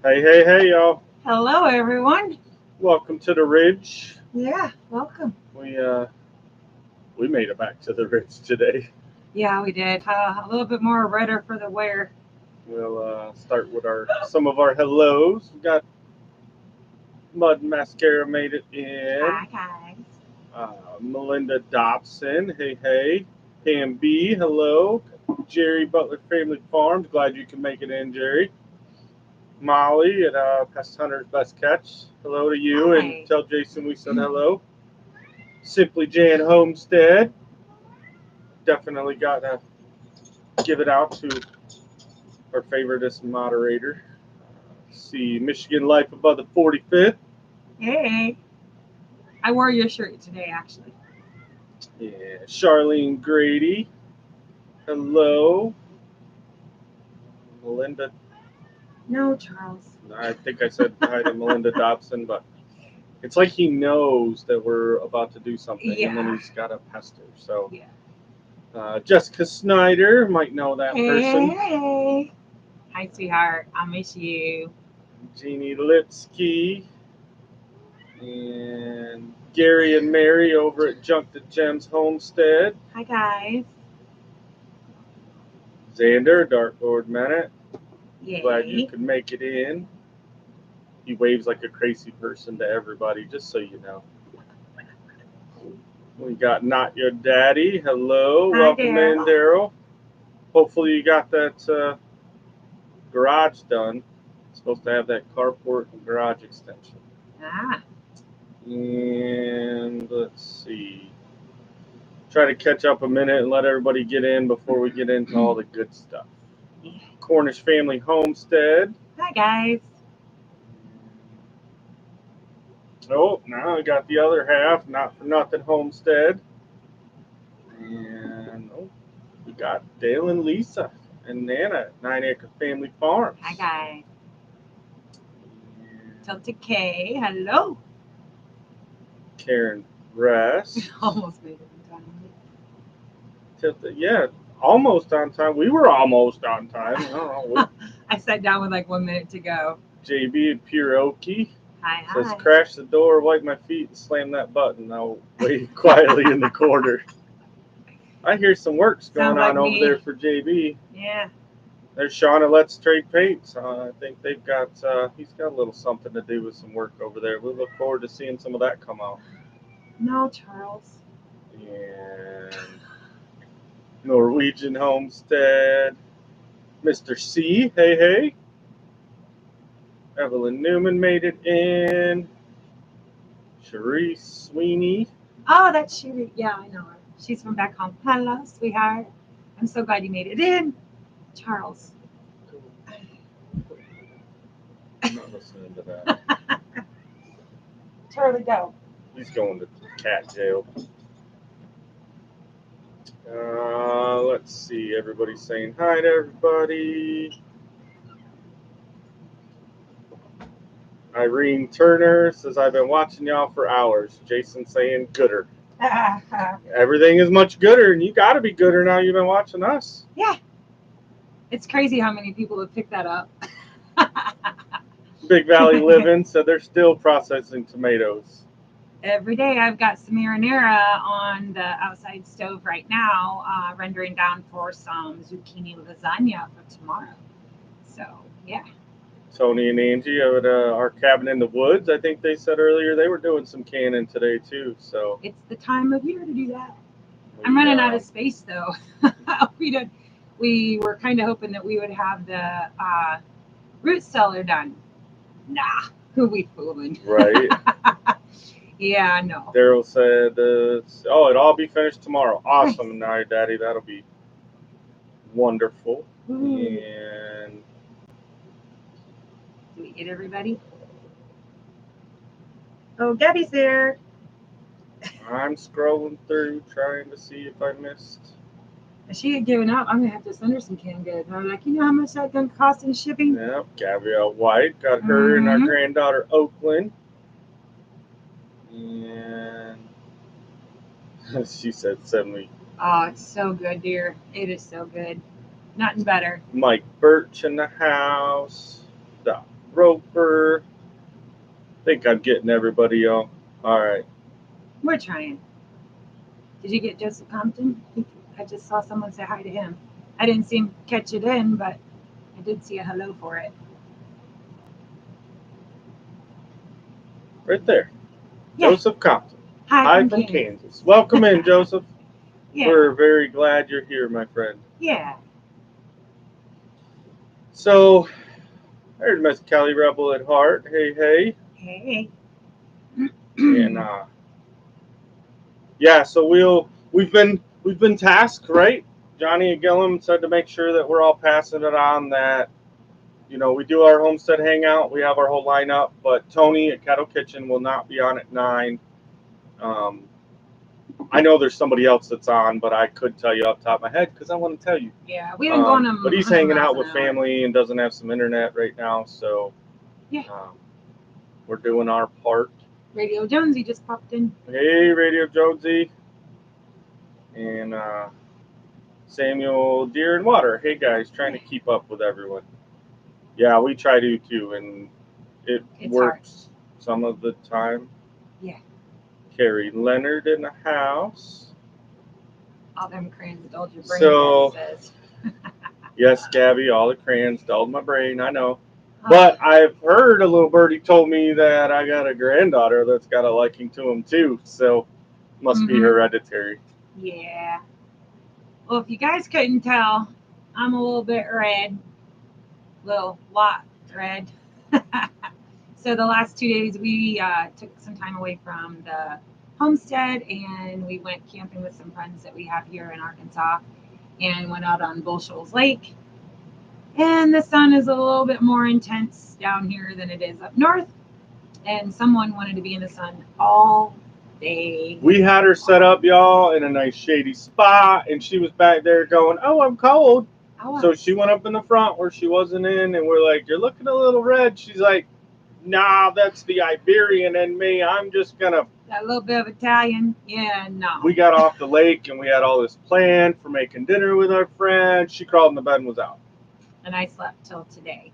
Hey, y'all. Hello, everyone. Welcome to the Ridge. Yeah, welcome. We made it back to the Ridge today. Yeah, we did. A little bit more redder for the wear. We'll start with our some of our hellos. We got Mud Mascara made it in. Hi, guys. Melinda Dobson. Hey. Pam B. Hello. Jerry Butler Family Farms. Glad you can make it in, Jerry. Molly at Pest Hunter's Best Catch. Hello to you, and Hi. tell Jason we said hello. Simply Jan Homestead. Definitely got to give it out to our favoriteest moderator. See Michigan Life above the 45th. Hey. I wore your shirt today, actually. Yeah, Charlene Grady. Hello. Melinda. No, Charles. I think I said hi to Melinda Dobson, but it's like he knows that we're about to do something, and then Yeah. he's got to pester. So Yeah. Jessica Snyder might know that person. Hey. Hi, sweetheart. I miss you. Jeannie Lipsky. And Gary and Mary over at Junk to Gems Homestead. Hi, guys. Xander, Dark Lord Menet. Glad you Yay. could make it in. He waves like a crazy person to everybody, just so you know. We got Not Your Daddy. Hello. Hi, Welcome in, Daryl. Daryl. Hopefully you got that garage done. Supposed to have that carport and garage extension. Ah. And let's see. Try to catch up a minute and let everybody get in before we get into all the good stuff. Cornish Family Homestead. Hi, guys. Oh, now I got the other half, Not for Nothing Homestead. And we got Dale and Lisa and Nana at 9 Acre Family Farms. Hi, guys. Tilted K. Hello. Karen Rest. Almost made it in time. Yeah, almost on time. We were almost on time. I don't know. I sat down with like 1 minute to go. JB and Pure Okie. Hi, Says hi. crash the door, wipe my feet, and slam that button. I'll wait quietly in the corner. I hear some work's going Sounds like on over me. there for JB. Yeah. There's Sean at Let's Trade Paints. I think they've got he's got a little something to do with some work over there. We look forward to seeing some of that come out. No, Charles. And Norwegian Homestead, Mr. C. Hey. Evelyn Newman made it in. Cherise Sweeney. Oh, that's she. Yeah, I know her. She's from back home. Hello, sweetheart. I'm so glad you made it in. Charles. I'm not listening to that. Charlie, go. He's going to cat jail. Let's see. Everybody's saying hi to everybody. Irene Turner says, I've been watching y'all for hours. Jason saying, gooder. Everything is much gooder, and you got to be gooder now you've been watching us. Yeah. It's crazy how many people have picked that up. Big Valley Living said they're still processing tomatoes. Every day I've got some marinara on the outside stove right now, rendering down for some zucchini lasagna for tomorrow. So, yeah. Tony and Angie at our cabin in the woods, I think they said earlier they were doing some canning today too. So it's the time of year to do that. I'm running out of space though. We were kind of hoping that we would have the root cellar done. Nah, who we fooling? Right. Yeah, no. Daryl said, it'll all be finished tomorrow. Awesome, nice. Daddy. That'll be wonderful. Ooh. And do we get everybody? Oh, Gabby's there. I'm scrolling through trying to see if I missed. If she had given up, I'm gonna have to send her some canned goods. I'm like, you know how much that's gonna cost in shipping? Yep, Gabrielle White got her and our granddaughter Oakland. And she said, send me. Oh, it's so good, dear. It is so good. Nothing better. Mike Birch in the house. Roper. I think I'm getting everybody on. All right. We're trying. Did you get Joseph Compton? I just saw someone say hi to him. I didn't see him catch it in, but I did see a hello for it. Right there. Yeah. Joseph Compton. Hi Hi from from Kansas. Kansas. Welcome in, Joseph. Yeah. We're very glad you're here, my friend. Yeah. So, I heard Miss Kelly Rebel at heart. Hey, hey. Hey. And yeah, so we've been tasked, right? Johnny and Gillum said to make sure that we're all passing it on that, we do our homestead hangout, we have our whole lineup, but Tony at Kettle Kitchen will not be on at 9. I know there's somebody else that's on, but I could tell you off the top of my head because I want to tell you. Yeah, we haven't gone But he's hanging out with family and doesn't have some internet right now, so yeah, we're doing our part. Radio Jonesy just popped in. Hey, Radio Jonesy. And Samuel Deer and Water. Hey guys, trying to keep up with everyone. Yeah, we try to too, and it's works hard some of the time. Yeah. Carrie Leonard in the house. All them crayons dulled your brain. So, says. Yes, Gabby, all the crayons dulled my brain. I know. But I've heard a little birdie told me that I got a granddaughter that's got a liking to them too. So must be hereditary. Yeah. Well, if you guys couldn't tell, I'm a little bit red. Little lot red. So the last 2 days we took some time away from the homestead and we went camping with some friends that we have here in Arkansas and went out on Bull Shoals Lake. And the sun is a little bit more intense down here than it is up north. And someone wanted to be in the sun all day. We had her set up, y'all, in a nice shady spot, and she was back there going, "Oh, I'm cold." So she went up in the front where she wasn't in, and we're like, "You're looking a little red." She's like, "Nah, that's the Iberian in me. I'm just gonna." That little bit of Italian, yeah, no. We got off the lake, and we had all this planned for making dinner with our friends. She crawled in the bed and was out. And I slept till today.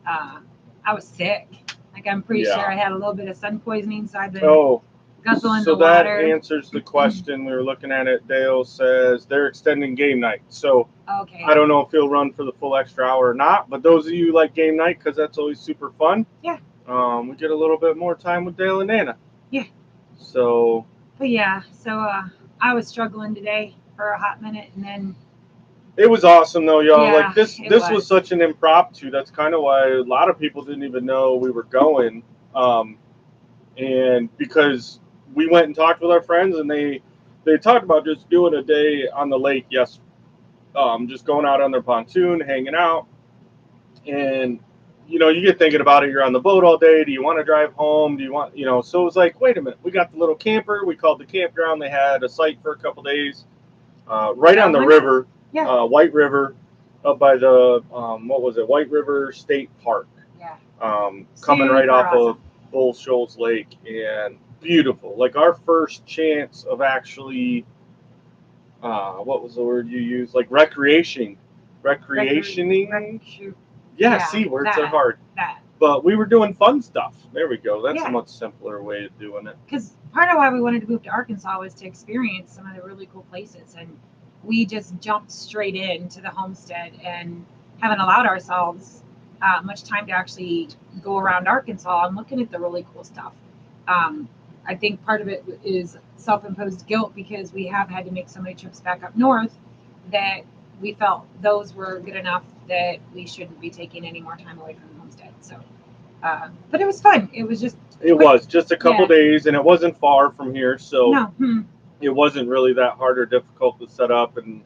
I was sick. Like, I'm pretty sure I had a little bit of sun poisoning, so I've been guzzling the water. So that answers the question. We were looking at it. Dale says they're extending game night. So I don't know if he'll run for the full extra hour or not, but those of you like game night, because that's always super fun. Yeah. We get a little bit more time with Dale and Nana. Yeah. So. But yeah, so I was struggling today for a hot minute, and then. It was awesome though, y'all. Yeah, like this was such an impromptu. That's kind of why a lot of people didn't even know we were going. And because we went and talked with our friends, and they talked about just doing a day on the lake. Yes, just going out on their pontoon, hanging out, and you get thinking about it. You're on the boat all day. Do you want to drive home? Do you want So it was like, wait a minute. We got the little camper. We called the campground. They had a site for a couple days, right on the river. Yeah. White River, up by the White River State Park. Yeah. Coming right off of Bull Shoals Lake, and beautiful. Like our first chance of actually, what was the word you used? Like recreationing. Yeah, see, words are hard. But we were doing fun stuff. There we go. That's a much simpler way of doing it. Because part of why we wanted to move to Arkansas was to experience some of the really cool places, and we just jumped straight into the homestead and haven't allowed ourselves much time to actually go around Arkansas and looking at the really cool stuff. I think part of it is self-imposed guilt because we have had to make so many trips back up north that we felt those were good enough that we shouldn't be taking any more time away from the homestead. So, but it was fun. It was just a couple days, and it wasn't far from here, so no. It wasn't really that hard or difficult to set up, and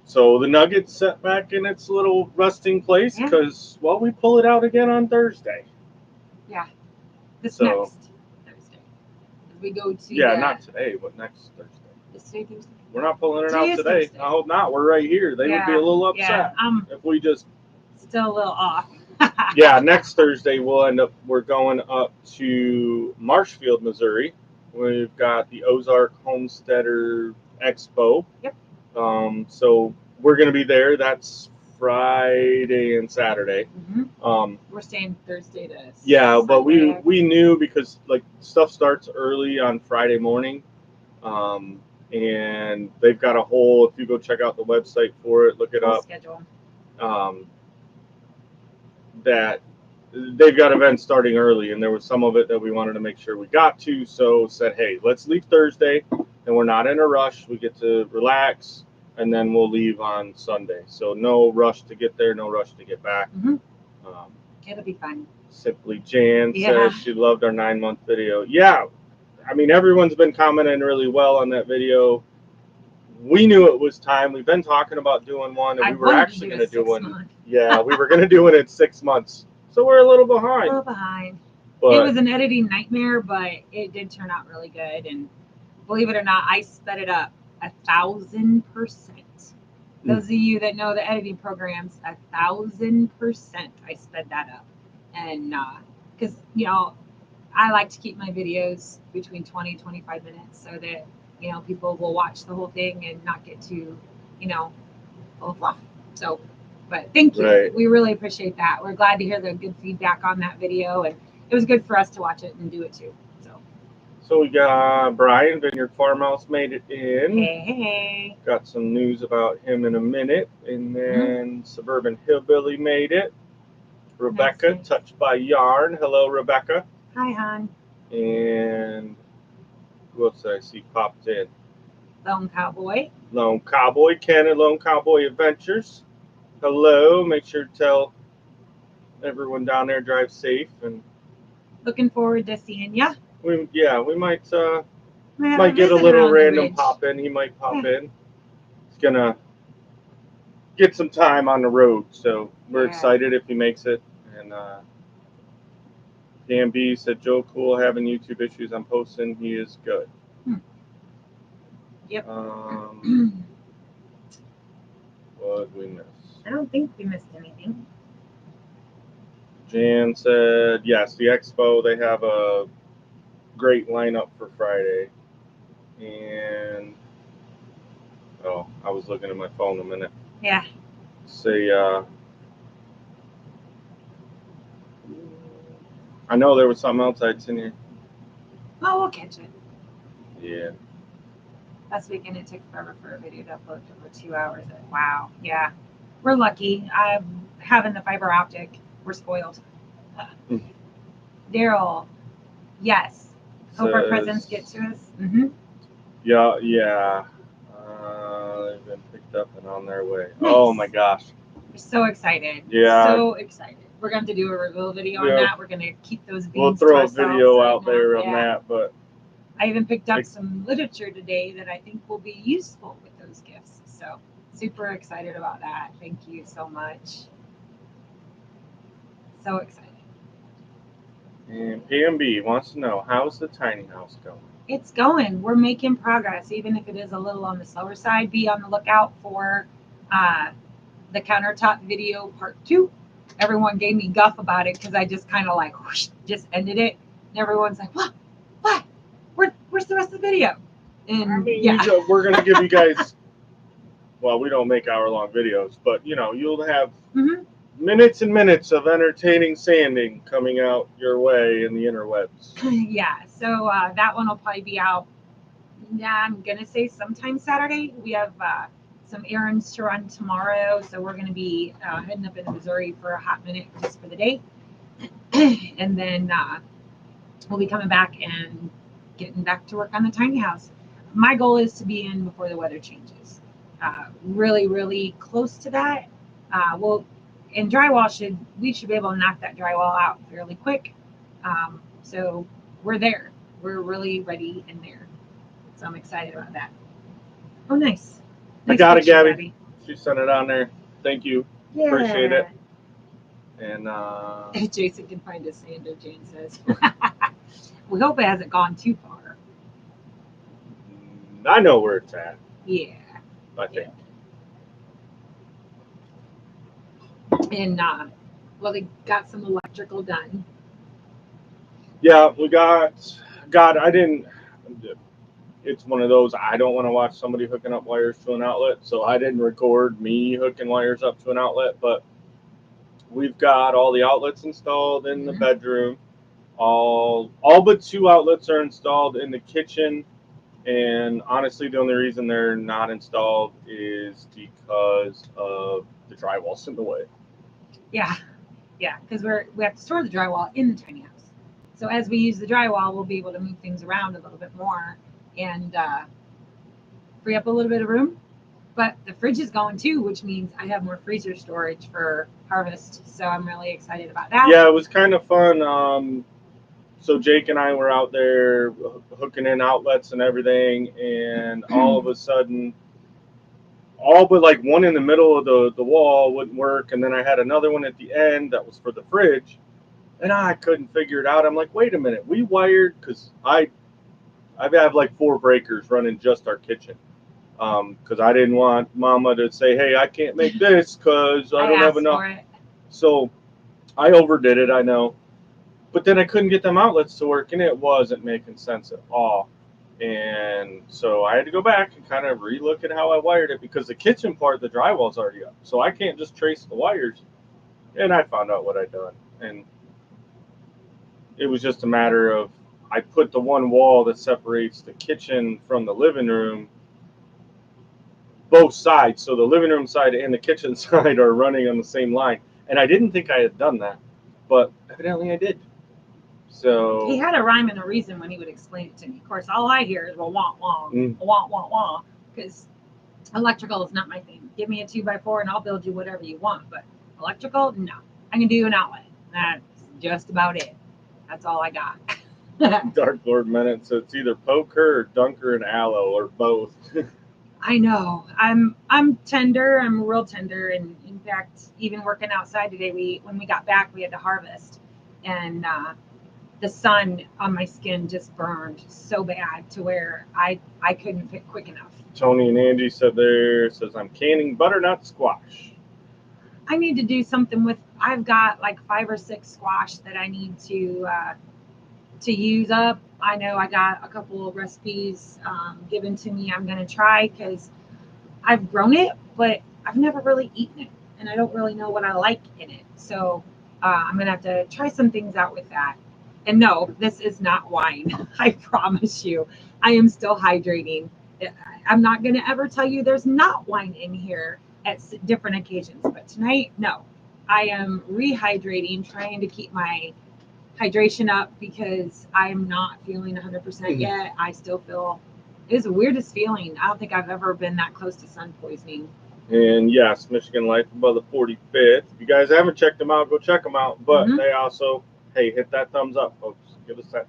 so the Nuggets set back in its little resting place because we pull it out again on Thursday. Yeah, next Thursday we go to. Not today, but next Thursday. Is today Thursday? We're not pulling it out today. I hope not. We're right here. They would be a little upset if we just. Still a little off. Next Thursday we're going up to Marshfield, Missouri. We've got the Ozark Homesteader Expo. Yep. So we're going to be there. That's Friday and Saturday. We're staying Thursday to Yeah, but Sunday. we knew because like stuff starts early on Friday morning, and they've got a whole. If you go check out the website for it, look it Full up. schedule. That they've got events starting early, and there was some of it that we wanted to make sure we got to. So said, hey, let's leave Thursday, and we're not in a rush. We get to relax, and then we'll leave on Sunday. So no rush to get there, no rush to get back. It'll be fun. Simply Jan says she loved our 9-month video. Yeah, I mean everyone's been commenting really well on that video. We knew it was time. We've been talking about doing one, and we were actually going to do one. Yeah, we were going to do it in 6 months. So we're a little behind. But it was an editing nightmare, but it did turn out really good. And believe it or not, I sped it up 1,000%. Those of you that know the editing programs, 1,000%, I sped that up. And because, I like to keep my videos between 20 25 minutes so that people will watch the whole thing and not get too, fluff. So, but thank you. Right. We really appreciate that. We're glad to hear the good feedback on that video, and it was good for us to watch it and do it too. So we got Brian, Vineyard Farmhouse, made it in. Hey. Got some news about him in a minute. And then Suburban Hillbilly made it. Rebecca, Nice. Touched by Yarn. Hello, Rebecca. Hi, hon. And who else did I see popped in? Lone Cowboy. Lone Cowboy, Ken and Lone Cowboy Adventures. Hello. Make sure to tell everyone down there drive safe. And looking forward to seeing ya. We might get a little random pop in. He might pop in. He's gonna get some time on the road, so we're excited if he makes it. And Dan B said Joe Cool having YouTube issues. I'm posting. He is good. Yep. What did we miss? I don't think we missed anything. Jan said yes. The expo, they have a great lineup for Friday. And I was looking at my phone a minute. Yeah. Say I know there was something else I'd seen here. Oh, we'll catch it. Yeah. Last weekend it took forever for a video to upload, over 2 hours. Wow. Yeah. We're lucky. I'm having the fiber optic. We're spoiled. Daryl. Yes. Hope our presents get to us. Yeah. They've been picked up and on their way. Nice. Oh my gosh. We're so excited. Yeah. So excited. We're going to do a reveal video on that. We're going to keep those beans. We'll throw a video out there on that, but I even picked up some literature today that I think will be useful with those gifts. So super excited about that. Thank you so much. So excited. And PMB wants to know, how's the tiny house going? It's going. We're making progress, even if it is a little on the slower side. Be on the lookout for the countertop video part 2. Everyone gave me guff about it because I just kind of just ended it. And everyone's like, what? Where's the rest of the video? And I mean, we're going to give you guys, well, we don't make hour-long videos, but, you'll have minutes and minutes of entertaining sanding coming out your way in the interwebs. Yeah, so that one will probably be out, I'm going to say sometime Saturday. We have some errands to run tomorrow, so we're going to be heading up into Missouri for a hot minute just for the day. And then we'll be coming back and getting back to work on the tiny house. My goal is to be in before the weather changes. Really, really close to that. And drywall we should be able to knock that drywall out fairly quick. So we're there. We're really ready and there. So I'm excited about that. Oh, nice. I got it, Gabby. She sent it on there. Thank you. Yeah. Appreciate it. And Jason can find his sander, Jane says. We hope it hasn't gone too far. I know where it's at. Yeah. I think. And they got some electrical done. Yeah, we got. God, I didn't. it's one of those, I don't want to watch somebody hooking up wires to an outlet, so I didn't record me hooking wires up to an outlet, but we've got all the outlets installed in the bedroom. All but 2 outlets are installed in the kitchen, and honestly, the only reason they're not installed is because of the drywall's in the way. Yeah, because we have to store the drywall in the tiny house. So as we use the drywall, we'll be able to move things around a little bit more and free up a little bit of room. But the fridge is going too, which means I have more freezer storage for harvest. So I'm really excited about that. Yeah, it was kind of fun. So Jake and I were out there hooking in outlets and everything, and all of a sudden, all but like one in the middle of the wall wouldn't work, and then I had another one at the end that was for the fridge, and I couldn't figure it out. I'm like, wait a minute, we wired, because I have like 4 breakers running just our kitchen, because I didn't want Mama to say, hey, I can't make this because I don't have enough. So I overdid it, I know. But then I couldn't get them outlets to work, and it wasn't making sense at all. And so I had to go back and kind of relook at how I wired it, because the kitchen part, the drywall's already up. So I can't just trace the wires. And I found out what I'd done. And it was just a matter of, I put the one wall that separates the kitchen from the living room, both sides. So the living room side and the kitchen side are running on the same line. And I didn't think I had done that, but evidently I did. So he had a rhyme and a reason when he would explain it to me. Of course, all I hear is, well, wah, wah, wah, wah, wah, because electrical is not my thing. Give me a 2x4 and I'll build you whatever you want. But electrical, no. I can do an outlet. That's just about it. That's all I got. Dark Lord Menace, so it's either poker or dunker and aloe or both. I know. I'm tender. I'm real tender. And in fact, even working outside today, when we got back, we had to harvest. And the sun on my skin just burned so bad to where I couldn't pick quick enough. Tony and Angie says I'm canning butternut squash. I need to do something with, I've got like 5 or 6 squash that I need to use up. I know I got a couple of recipes given to me I'm going to try, because I've grown it, but I've never really eaten it, and I don't really know what I like in it. So I'm going to have to try some things out with that. And no, this is not wine. I promise you. I am still hydrating. I'm not going to ever tell you there's not wine in here at different occasions. But tonight, no. I am rehydrating, trying to keep my hydration up, because I'm not feeling 100% yet. I still feel, it is the weirdest feeling. I don't think I've ever been that close to sun poisoning. And yes, Michigan Life above the 45th. If you guys haven't checked them out, go check them out. But they also, hey, hit that thumbs up, folks. Give us that.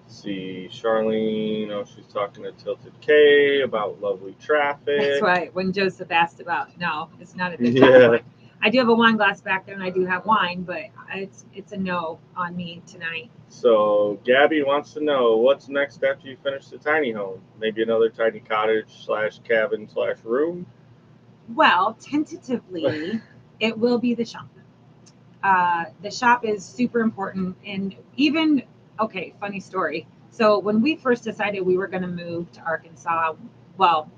Let's see, Charlene, she's talking to Tilted K about lovely traffic. That's right. When Joseph asked about, no, it's not at this time. I do have a wine glass back there, and I do have wine, but it's a no on me tonight. So Gabby wants to know, what's next after you finish the tiny home? Maybe another tiny cottage / cabin / room? Well, tentatively, it will be the shop. The shop is super important. And even, okay, funny story. So when we first decided we were going to move to Arkansas, well,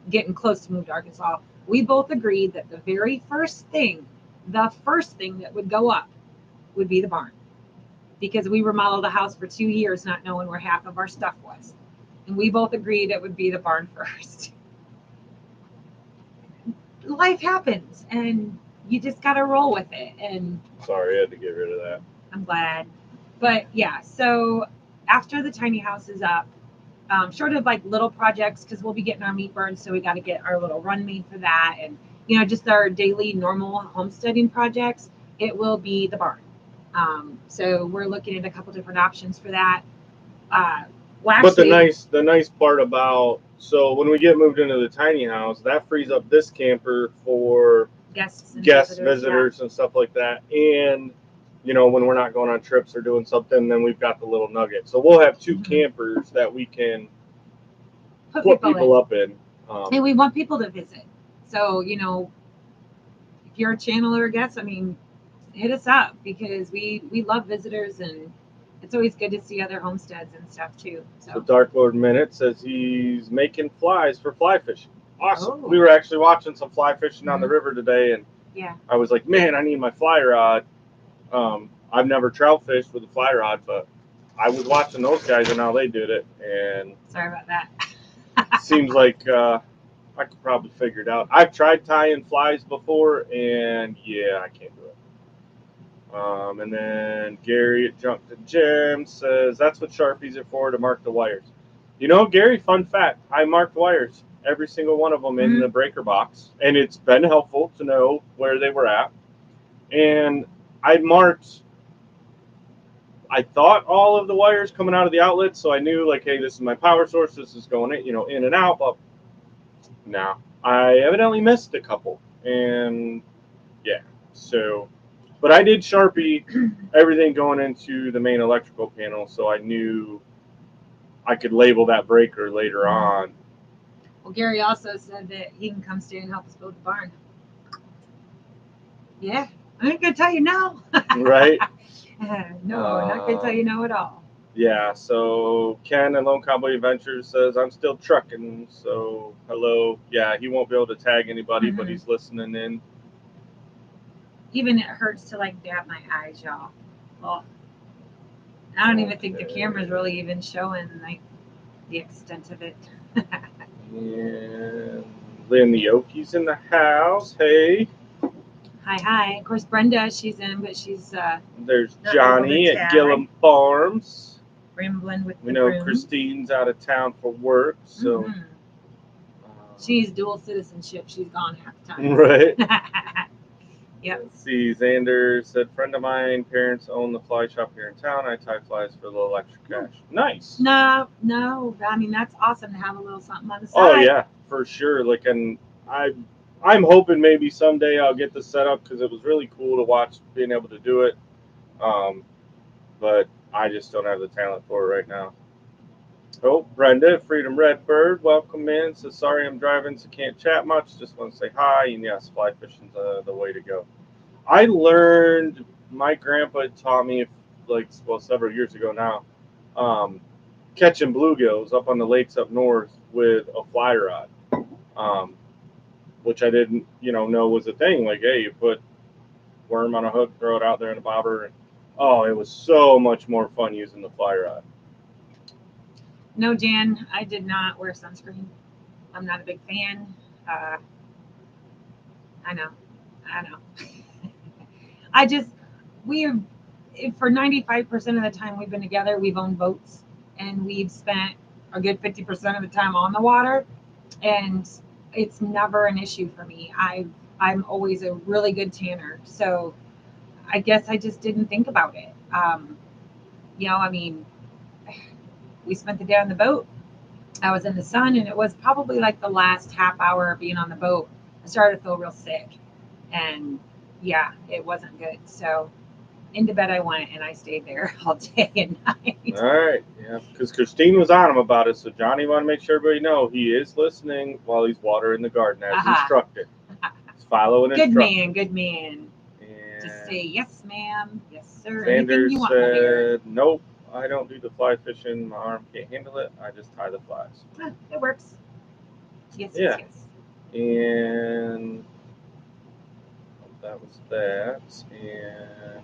getting close to move to Arkansas, we both agreed that the very first thing that would go up would be the barn. Because we remodeled the house for 2 years not knowing where half of our stuff was. And we both agreed it would be the barn first. Life happens, and you just got to roll with it. And sorry, I had to get rid of that. I'm glad. But yeah, so after the tiny house is up, short of like little projects, because we'll be getting our meat burned, so we got to get our little run made for that, and just our daily normal homesteading projects, it will be the barn. So we're looking at a couple different options for that. But the nice part about, so when we get moved into the tiny house, that frees up this camper for guests, visitors and stuff like that. And when we're not going on trips or doing something, then we've got the little nugget. So we'll have 2 campers that we can put people up in. And we want people to visit. So, if you're a channel or a guest, hit us up, because we love visitors, and it's always good to see other homesteads and stuff too. So So Dark Lord Minute says he's making flies for fly fishing. Awesome. Oh. We were actually watching some fly fishing on the Mhm. river today, and yeah, I was like, man, I need my fly rod. I've never trout fished with a fly rod, but I was watching those guys and how they did it, and sorry about that. it seems like I could probably figure it out. I've tried tying flies before, and yeah, I can't do it. And then Gary at Junk to Jim says that's what Sharpies are for, to mark the wires. You know, Gary, fun fact, I marked wires, every single one of them in the breaker box, and it's been helpful to know where they were at. And I marked, I thought all of the wires coming out of the outlet, so I knew like, hey, this is my power source, this is going in, in and out, but no, I evidently missed a couple, and yeah, so, but I did Sharpie everything going into the main electrical panel, so I knew I could label that breaker later on. Well, Gary also said that he can come stay and help us build the barn. Yeah, I ain't gonna tell you no. Right? No, not gonna tell you no at all. Yeah, so Ken and Lone Cowboy Adventures says, I'm still trucking, so hello. Yeah, he won't be able to tag anybody, but he's listening in. Even it hurts to like dab my eyes, y'all. Oh, I don't even think the camera's really even showing like the extent of it. And Lynn the Oki's in the house. Hey. Hi. Of course, Brenda, she's in, but she's There's not Johnny able to at tag. Gillum Farms. rambling with We the know groom. Christine's out of town for work, so She's dual citizenship. She's gone half the time. right. Yep. Let's see. Xander said, friend of mine, parents own the fly shop here in town. I tie flies for a little extra cash. Nice. No. I mean, that's awesome to have a little something on the side. Oh yeah, for sure. Like, and I'm hoping maybe someday I'll get this set up because it was really cool to watch being able to do it. But I just don't have the talent for it right now. Oh, Brenda, Freedom Redbird, welcome in. Says, sorry I'm driving, so can't chat much. Just want to say hi. And yes, fly fishing's the way to go. I learned, my grandpa taught me, several years ago now, catching bluegills up on the lakes up north with a fly rod, which I didn't, know was a thing. Like, hey, you put worm on a hook, throw it out there in a bobber. And, oh, it was so much more fun using the fly rod. No, Jan, I did not wear sunscreen. I'm not a big fan. I know. For 95% of the time we've been together, we've owned boats and we've spent a good 50% of the time on the water, and it's never an issue for me. I'm always a really good tanner, so I guess I just didn't think about it. I mean, we spent the day on the boat. I was in the sun, and it was probably like the last half hour of being on the boat, I started to feel real sick, and yeah, it wasn't good. So into bed I went, and I stayed there all day and night. All right, yeah, because Christine was on him about it, so Johnny wanted to make sure everybody know he is listening while he's watering the garden as instructed. He's following instructions. Good man. Just say yes, ma'am, yes, sir. Xander You want to hear. said, nope, I don't do the fly fishing. My arm can't handle it. I just tie the flies. It works. Yes. And that was that. And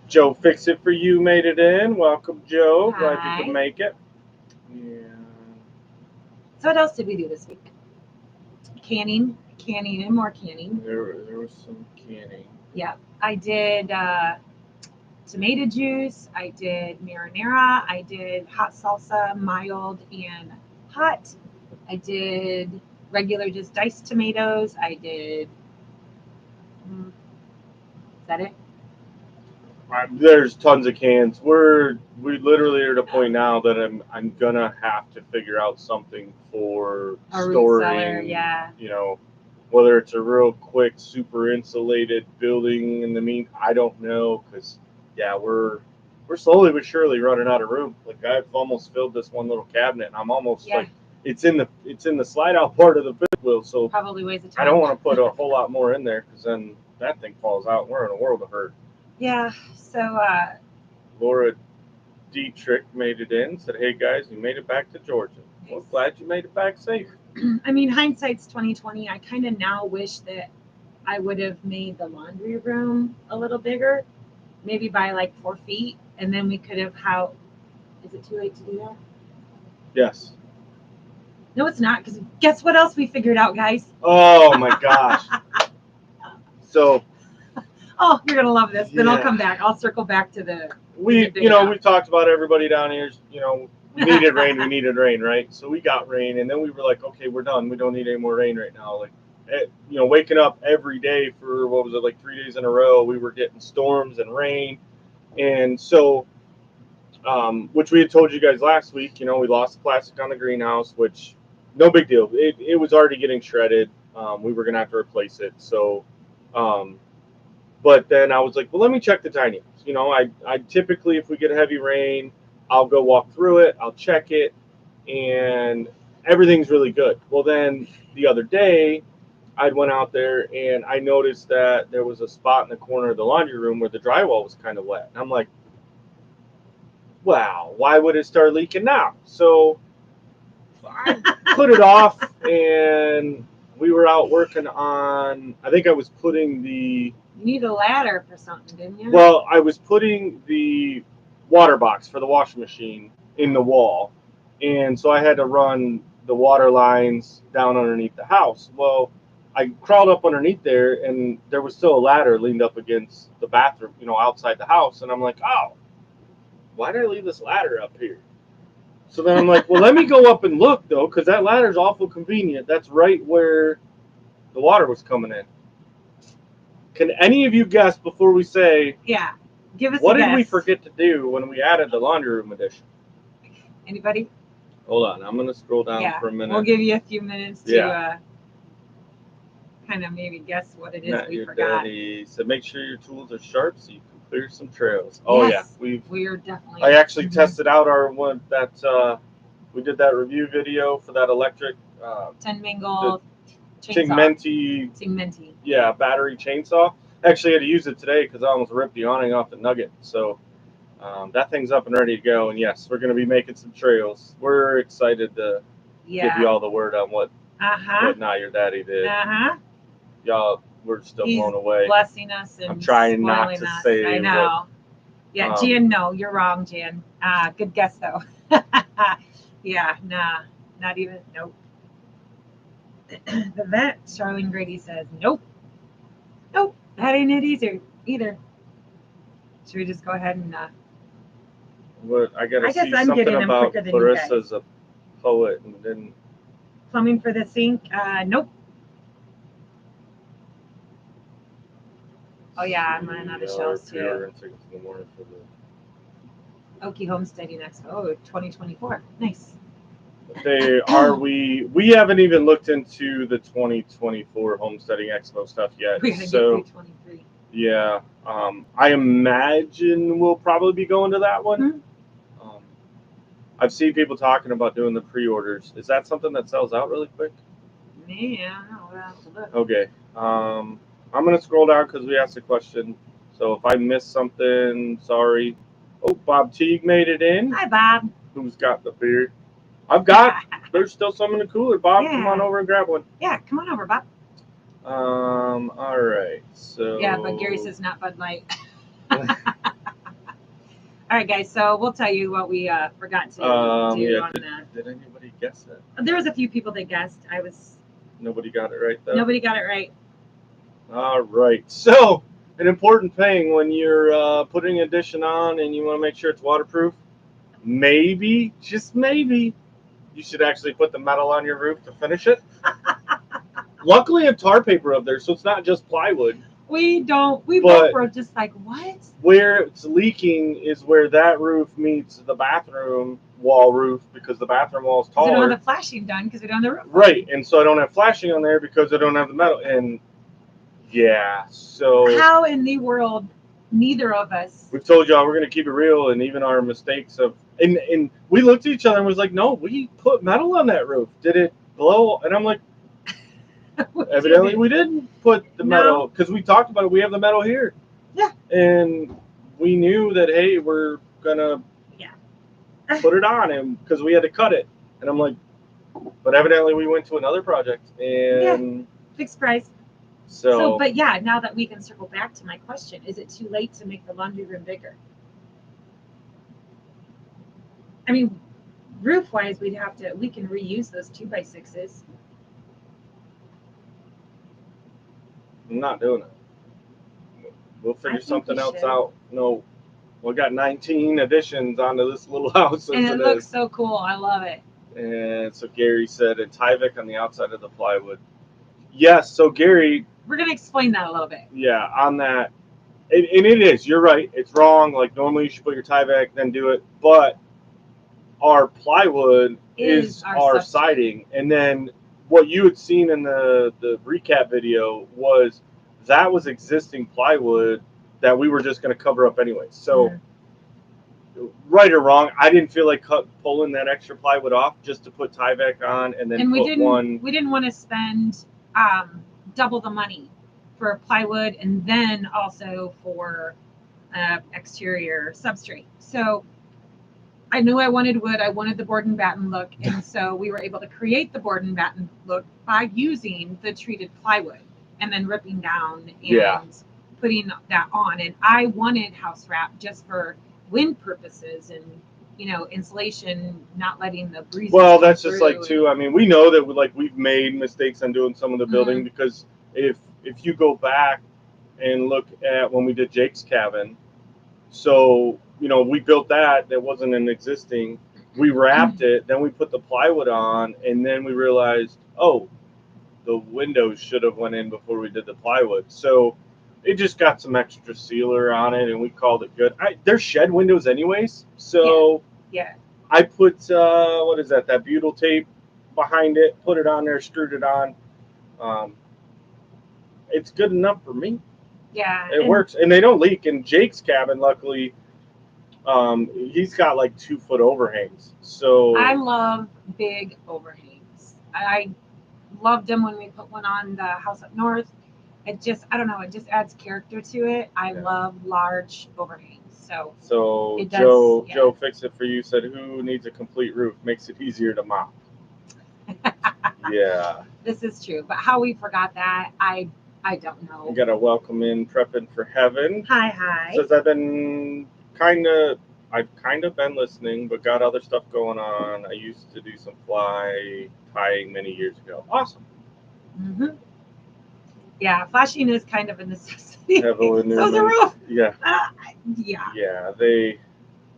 Joe Fix It For You made it in. Welcome, Joe. Hi. Glad you could make it. And so what else did we do this week? Canning and more canning. There was some canning. Yeah, I did tomato juice. I did marinara. I did hot salsa, mild and hot. I did regular, just diced tomatoes. I did. Is that it? There's tons of cans. We literally are at a point now that I'm gonna have to figure out something for storing. Yeah. Whether it's a real quick, super insulated building in the I don't know, because we're slowly but surely running out of room. Like, I've almost filled this one little cabinet, and I'm almost like it's in the slide out part of the fifth wheel. So probably weighs a ton. I don't want to put a whole lot more in there, because then that thing falls out and we're in a world of hurt. Yeah. So Laura Dietrich made it in. Said, "Hey guys, you made it back to Georgia. Well, glad you made it back safe." I mean, hindsight's 2020. I kind of now wish that I would have made the laundry room a little bigger, maybe by like 4 feet, and then we could have how. Is it too late to do that? Yes. No, it's not, because guess what else we figured out, guys? Oh my gosh. So. Oh, you're gonna love this. Then I'll Yeah. come back. I'll circle back to the. We've talked about everybody down here. We needed rain. We needed rain, right? So we got rain, and then we were like, okay, we're done. We don't need any more rain right now. Like, waking up every day for what was it, like 3 days in a row, we were getting storms and rain, and so, which we had told you guys last week. We lost the plastic on the greenhouse, which no big deal. It was already getting shredded. We were gonna have to replace it. So. But then I was like, well, let me check the tiny house. I typically, if we get heavy rain, I'll go walk through it, I'll check it, and everything's really good. Well, then the other day, I went out there and I noticed that there was a spot in the corner of the laundry room where the drywall was kind of wet. And I'm like, wow, why would it start leaking now? So I put it off, and we were out working on, I think I was putting the... You need a ladder for something, didn't you? Well, I was putting the water box for the washing machine in the wall, and so I had to run the water lines down underneath the house. Well, I crawled up underneath there, and there was still a ladder leaned up against the bathroom, outside the house, and I'm like, oh, why did I leave this ladder up here? So then I'm like, well, let me go up and look, though, because that ladder's awful convenient. That's right where the water was coming in. Can any of you guess before we say? Yeah, give us. What a did guess. we forget to do when we added the laundry room addition? Anybody? Hold on, I'm gonna scroll down for a minute. We'll give you a few minutes to kind of maybe guess what it is we forgot. Daddy said, make sure your tools are sharp so you can clear some trails. Oh yes, yeah, we are definitely. I actually tested out our one that we did that review video for that electric 10-mingle. Menti. Yeah, battery chainsaw. Actually, had to use it today because I almost ripped the awning off the Nugget. So that thing's up and ready to go. And yes, we're going to be making some trails. We're excited to give you all the word on what Not Your Daddy did. Y'all, we're still blown away. Blessing us and I'm trying not to say. I know. Yeah, Jan. No, you're wrong, Jan. Good guess though. Yeah, nah, not even. Nope. The vet, Charlene Grady says, nope, that ain't it either. Should we just go ahead and? What I gotta see I'm something getting about them Clarissa's a poet, and then plumbing for the sink. Nope. Oh yeah, I'm running out of shells too. Okie Homesteading Expo. Oh, 2024. Nice. We haven't even looked into the 2024 Homesteading Expo stuff yet. We're gonna get through 23. Yeah, I imagine we'll probably be going to that one. Mm-hmm. I've seen people talking about doing the pre-orders. Is that something that sells out really quick? Yeah, I don't know. We'll have to look. Okay. I'm gonna scroll down because we asked a question. So if I missed something, sorry. Oh, Bob Teague made it in. Hi, Bob. Who's got the beer? There's still some in the cooler. Bob, come on over and grab one. Yeah, come on over, Bob. All right. So. Yeah, but Gary says not Bud Light. All right, guys. So we'll tell you what we forgot to do on the. Did anybody guess that? There was a few people that guessed. Nobody got it right though. Nobody got it right. All right. So an important thing when you're putting an addition on and you want to make sure it's waterproof, maybe, just maybe, you should actually put the metal on your roof to finish it. Luckily, I have tar paper up there, so it's not just plywood. We both were just like, what? Where it's leaking is where that roof meets the bathroom wall roof, because the bathroom wall is taller. We don't have the flashing done because we don't have the roof. Right, and so I don't have flashing on there because I don't have the metal. And yeah, so how in the world, neither of us. We've told y'all we're gonna keep it real, and even our mistakes of and we looked at each other and was like, no, we put metal on that roof. Did it blow? And I'm like, evidently we didn't put the metal, because we talked about it. We have the metal here. Yeah. And we knew that, hey, we're gonna Yeah. put it on him because we had to cut it. And I'm like, but evidently we went to another project and Fixed price. so But yeah, now that we can circle back to my question, is it too late to make the laundry room bigger? I mean, roof wise, we can reuse those 2x6s. I'm not doing it. We'll I figure think something we else should. out. No, we got 19 additions onto this little house. And as it looks so cool. I love it. And so Gary said, and Tyvek on the outside of the plywood. Yes, so Gary, We're going to explain that a little bit. yeah, on that. And it is, you're right. It's wrong. Like normally you should put your Tyvek, then do it. But our plywood is our siding. And then what you had seen in the recap video was that was existing plywood that we were just going to cover up anyway. So, right or wrong, I didn't feel like pulling that extra plywood off just to put Tyvek on and then we didn't want to spend double the money for plywood and then also for exterior substrate. So I knew I wanted wood. I wanted the board and batten look, and so we were able to create the board and batten look by using the treated plywood and then ripping down and putting that on. And I wanted house wrap just for wind purposes and insulation, not letting the breeze. Well, that's just like too. I mean, we know that we've made mistakes on doing some of the building because if you go back and look at when we did Jake's cabin, so we built that wasn't an existing. We wrapped it, then we put the plywood on, and then we realized, oh, the windows should have went in before we did the plywood. So it just got some extra sealer on it, and we called it good. They're shed windows anyways, so yeah. I put what is that butyl tape behind it, put it on there, screwed it on. It's good enough for me. Yeah, it works, and they don't leak. In Jake's cabin, luckily, he's got like 2-foot overhangs. So I love big overhangs. I loved them when we put one on the house up north. It just, I don't know, it just adds character to it. I love large overhangs. So it does, Joe Fix It For You said, who needs a complete roof? Makes it easier to mop. Yeah. This is true. But how we forgot that, I don't know. We got a welcome in Prepping for Heaven. Hi. Says I've kind of been listening, but got other stuff going on. I used to do some fly tying many years ago. Awesome. Yeah, flashing is kind of a necessity. So is the roof. Yeah. Yeah. Yeah, they.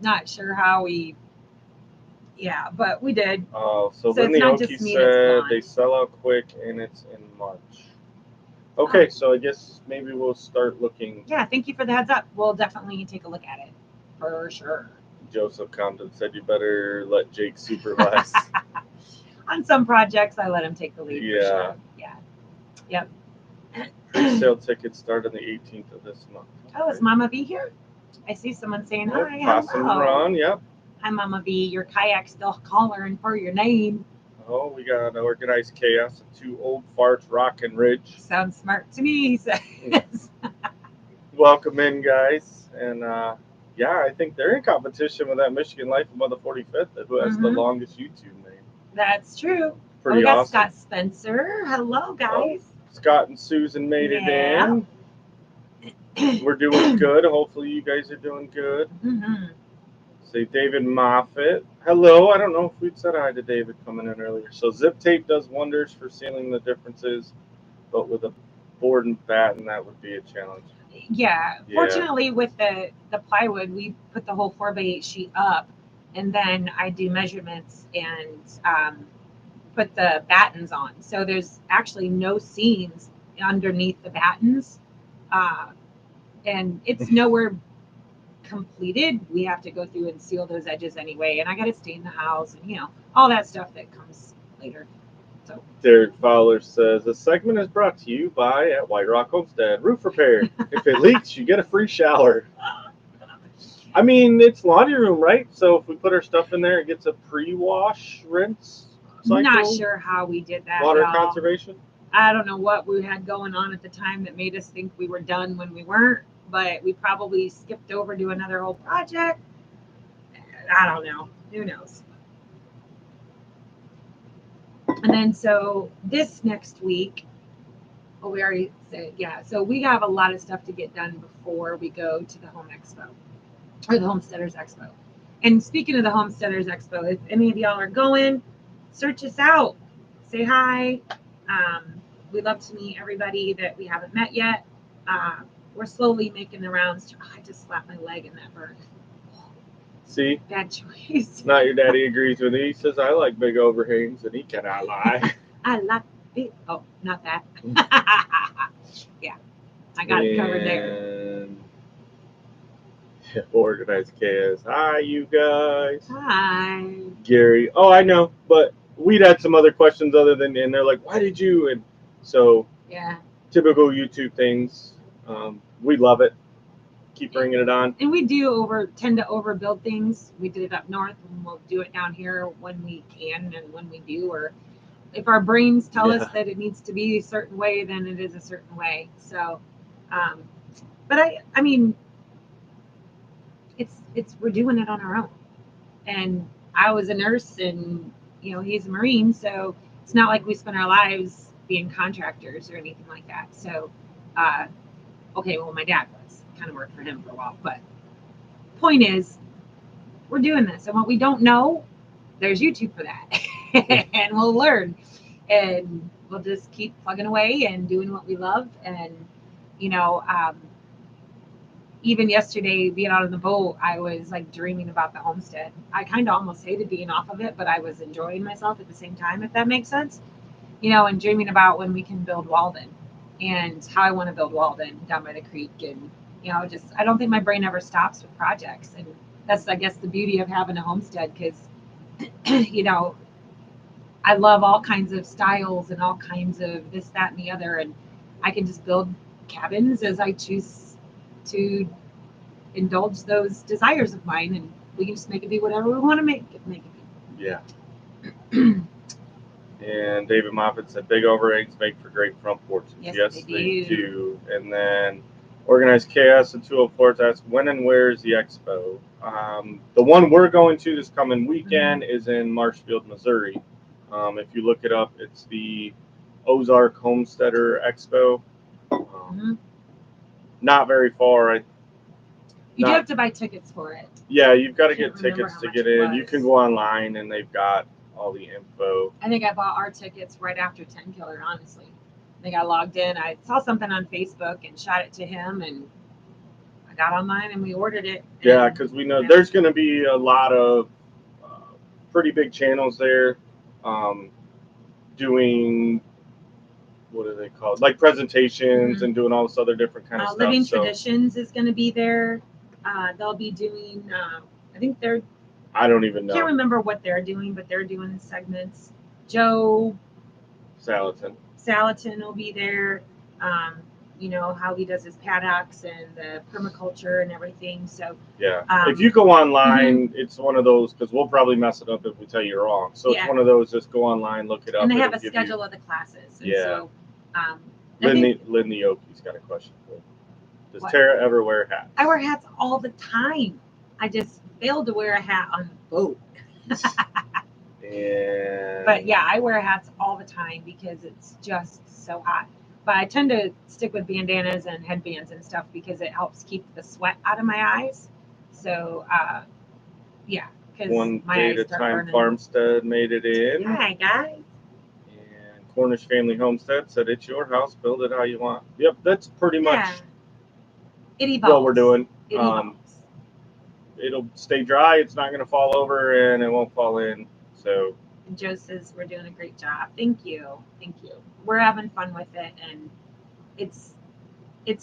Not sure how we. Yeah, but we did. Oh, so Lindy Oki said they sell out quick and it's in March. Okay, so I guess maybe we'll start looking. Yeah, thank you for the heads up. We'll definitely take a look at it. For sure. Joseph Compton said you better let Jake supervise. On some projects, I let him take the lead. Yeah. For sure. Yeah. Yep. Pre-sale tickets start on the 18th of this month. Oh, is Mama V here? I see someone saying hi. Possum Run, yep. Hi, Mama V. Your kayak's still calling for your name. Oh, we got Organized Chaos and 2 Old Farts, Rock and Ridge. Sounds smart to me, he says. Welcome in, guys. And yeah, I think they're in competition with that Michigan Life above the 45th, who has the longest YouTube name. That's true. Pretty we got awesome. Scott Spencer. Hello, guys. Scott and Susan made it in. We're doing good. Hopefully you guys are doing good. Say David Moffitt. Hello. I don't know if we'd said hi to David coming in earlier. So zip tape does wonders for sealing the differences, but with a board and batten, that would be a challenge. Yeah. Fortunately, with the plywood, we put the whole 4x8 sheet up, and then I do measurements and put the battens on. So there's actually no seams underneath the battens, and it's nowhere completed. We have to go through and seal those edges anyway, and I got to stain the house and all that stuff that comes later. So Derek Fowler says the segment is brought to you by at White Rock Homestead Roof Repair. If it leaks, you get a free shower. I mean, it's laundry room, right? So if we put our stuff in there, it gets a pre-wash rinse cycle. Not sure how we did that. Water conservation. I don't know what we had going on at the time that made us think we were done when we weren't, but we probably skipped over to another whole project. I don't know. Who knows? And then so this next week, oh, we already said, yeah. So we have a lot of stuff to get done before we go to the Home Expo or the Homesteaders Expo. And speaking of the Homesteaders Expo, if any of y'all are going, search us out. Say hi. We'd love to meet everybody that we haven't met yet. We're slowly making the rounds. Oh, I just slapped my leg in that bird. See, Bad choice. not your daddy agrees with me. He says I like big overhangs, and he cannot lie. I like it. Oh, not that. Yeah, I got it covered there. And organized chaos. Hi, you guys. Hi. Gary. Oh, I know, but we'd had some other questions other than, and they're like, why did you? And so, Yeah. typical YouTube things. We love it. Keep bringing it on. And we tend to overbuild things. We did it up north, and we'll do it down here when we can and when we do. Or if our brains tell us that it needs to be a certain way, then it is a certain way. So, but I mean, it's we're doing it on our own. And I was a nurse, and he's a Marine, so it's not like we spent our lives being contractors or anything like that. So, okay, well, my dad was kind of worked for him for a while, but point is, we're doing this, and what we don't know, there's YouTube for that, and we'll learn, and we'll just keep plugging away and doing what we love, and even yesterday, being out on the boat, I was like dreaming about the homestead. I kind of almost hated being off of it, but I was enjoying myself at the same time, if that makes sense. And dreaming about when we can build Walden and how I want to build Walden down by the creek. And, I don't think my brain ever stops with projects. And that's, I guess, the beauty of having a homestead because, I love all kinds of styles and all kinds of this, that, and the other. And I can just build cabins as I choose to indulge those desires of mine, and we can just make it be whatever we want to make it be. Yeah. And David Moffat said big overhangs make for great front porches. Yes, they do. And then Organized Chaos at 204 asks, when and where is the expo? The one we're going to this coming weekend is in Marshfield, Missouri. If you look it up, it's the Ozark Homesteader Expo. Not very far. You do have to buy tickets for it. Yeah, you've got to get tickets to get in. You can go online, and they've got all the info. I think I bought our tickets right after 10 Killer, honestly. I think I logged in. I saw something on Facebook and shot it to him, and I got online, and we ordered it. Yeah, because we know there's going to be a lot of pretty big channels there doing, what are they called? Like presentations and doing all this other different kind of stuff. Living Traditions is going to be there. They'll be doing, I think I don't even know. I can't remember what they're doing, but they're doing segments. Joe Salatin will be there. How he does his paddocks and the permaculture and everything. So yeah, if you go online, it's one of those, because we'll probably mess it up if we tell you wrong. So it's one of those, just go online, look it up. And they have a schedule of the classes. And so, Lindy Oakey's got a question for you. Does Tara ever wear hats? I wear hats all the time. I just failed to wear a hat on the boat. But yeah, I wear hats all the time because it's just so hot. But I tend to stick with bandanas and headbands and stuff because it helps keep the sweat out of my eyes. So, yeah. One Day at a Time Farmstead made it in. Hi, guys. And Cornish Family Homestead said, it's your house, build it how you want. Yep, that's pretty much what we're doing. It'll stay dry, it's not going to fall over, and it won't fall in. So. And Joe says we're doing a great job. Thank you. We're having fun with it, and it's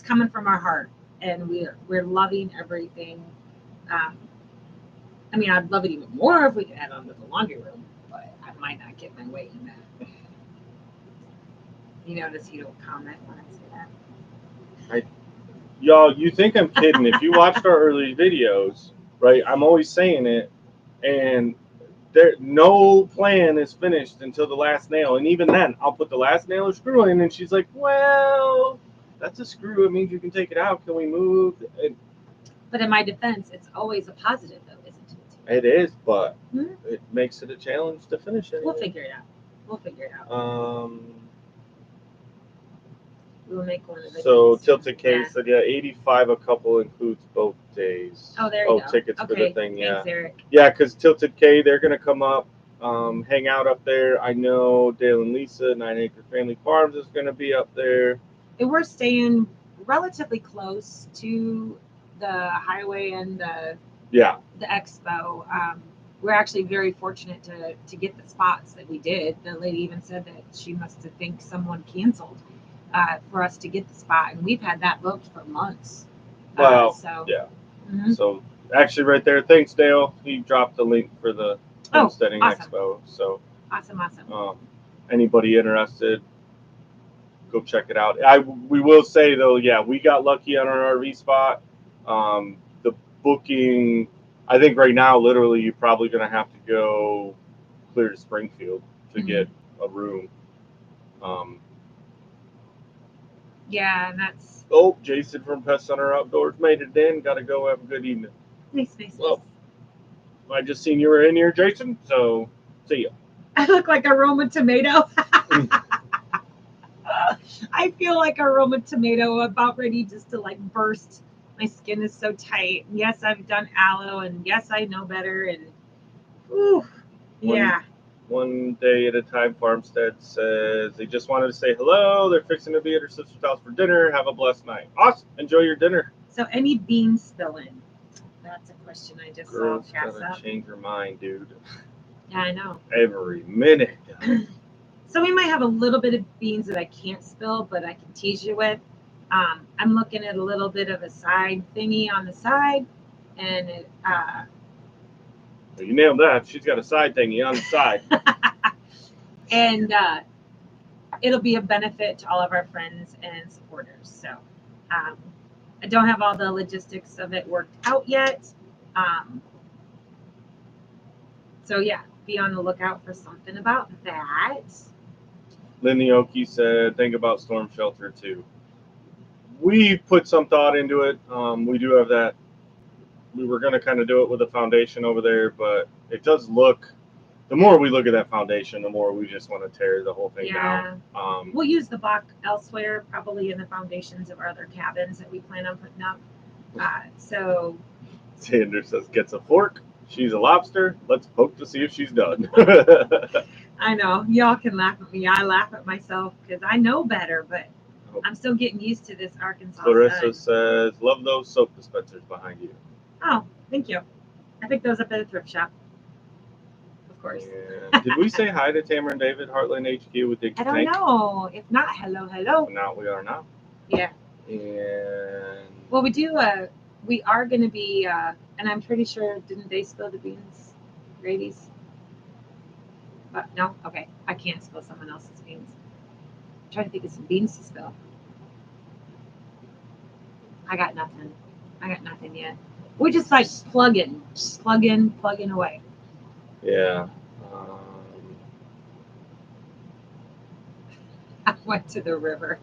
coming from our heart, and we're loving everything. I mean, I'd love it even more if we could add on to the laundry room, but I might not get my way in that. You notice he don't comment when I say that. Y'all, you think I'm kidding? If you watched our early videos, right? I'm always saying it, and no plan is finished until the last nail, and even then, I'll put the last nail or screw in, and she's like, "Well, that's a screw. It means you can take it out. Can we move?" But in my defense, it's always a positive, though, isn't it? It is, but Hmm? it makes it a challenge to finish it. We'll figure it out. We'll figure it out. We'll make one of the So days. Tilted K Yeah. said, yeah, 85 a couple includes both days. Oh, there you go. Tickets for the thing, yeah. Thanks, Eric. Yeah, because Tilted K, they're going to come up, hang out up there. I know Dale and Lisa, 9 Acre Family Farms is going to be up there. And we're staying relatively close to the highway and the expo. We're actually very fortunate to get the spots that we did. The lady even said that she must have think someone canceled for us to get the spot, and we've had that booked for months. Well, so yeah. Mhm. So actually, right there, thanks, Dale. He dropped the link for the Homesteading awesome. Expo. So Awesome. anybody interested, go check it out. We will say though, yeah, we got lucky on our RV spot. The booking, I think right now, literally, you're probably going to have to go clear to Springfield to get a room. Yeah, and that's. Oh, Jason from Pest Center Outdoors made it in. Got to go. Have a good evening. Nice. Well, I just seen you were in here, Jason. So see ya. I look like a Roma tomato. I feel like a Roma tomato, about ready just to like burst. My skin is so tight. Yes, I've done aloe, and yes, I know better. And yeah. One day at a time, Farmstead says they just wanted to say hello. They're fixing to be at her sister's house for dinner. Have a blessed night. Awesome. Enjoy your dinner. So any bean spilling? That's a question I just Girls saw. gotta change your mind, dude. Yeah, I know. Every minute. So we might have a little bit of beans that I can't spill, but I can tease you with. I'm looking at a little bit of a side thingy on the side, and it, you nailed that. She's got a side thingy on the side. and it'll be a benefit to all of our friends and supporters. So I don't have all the logistics of it worked out yet. So yeah, be on the lookout for something about that. Lindy Oki said, think about storm shelter too. We put some thought into it. We do have that. We were going to kind of do it with a foundation over there, but it does look, the more we look at that foundation, the more we just want to tear the whole thing down. We'll use the block elsewhere, probably in the foundations of our other cabins that we plan on putting up. So Sanders says, gets a fork. She's a lobster. Let's poke to see if she's done. I know. Y'all can laugh at me. I laugh at myself because I know better, but I'm still getting used to this Arkansas Clarissa sun. says, love those soap dispensers behind you. Oh, thank you. I picked those up at a thrift shop. Of course. And did we say hi to Tamara and David, Heartland HQ with Dick I don't know. If not, hello. Now we are now. Yeah. And well, we are going to be, and I'm pretty sure, didn't they spill the beans? Grady's? But no? Okay. I can't spill someone else's beans. I'm trying to think of some beans to spill. I got nothing yet. We're just like plugging away. Yeah. I went to the river.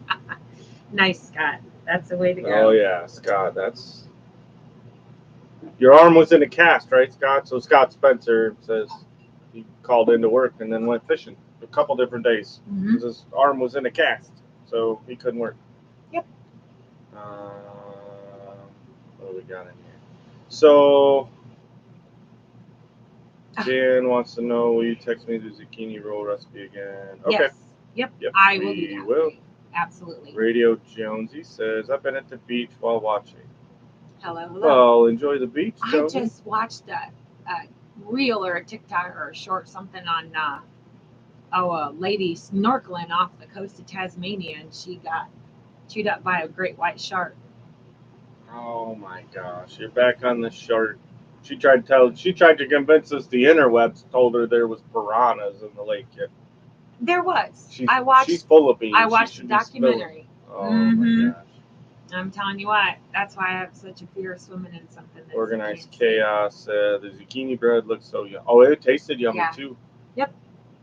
Nice, Scott. That's the way to go. Oh, yeah, Scott. That's. Your arm was in a cast, right, Scott? So Scott Spencer says he called into work and then went fishing a couple different days because his arm was in a cast, so he couldn't work. Yep. What do we got in here? So Jan wants to know, will you text me the zucchini roll recipe again? Okay. Yes. Yep. I will do that. Will. Absolutely. Radio Jonesy says, I've been at the beach while watching. Hello. Well, enjoy the beach, Jonesy. I just watched a reel or a TikTok or a short something on a lady snorkeling off the coast of Tasmania, and she got chewed up by a great white shark. Oh my gosh, you're back on the shark. She tried to convince us the interwebs told her there was piranhas in the lake yet. There was. She's full of beans. I watched the documentary. Oh my gosh. I'm telling you what, that's why I have such a fear of swimming in something that's Organized Chaos. The zucchini bread looks so yummy. Oh, it tasted yummy too. Yep,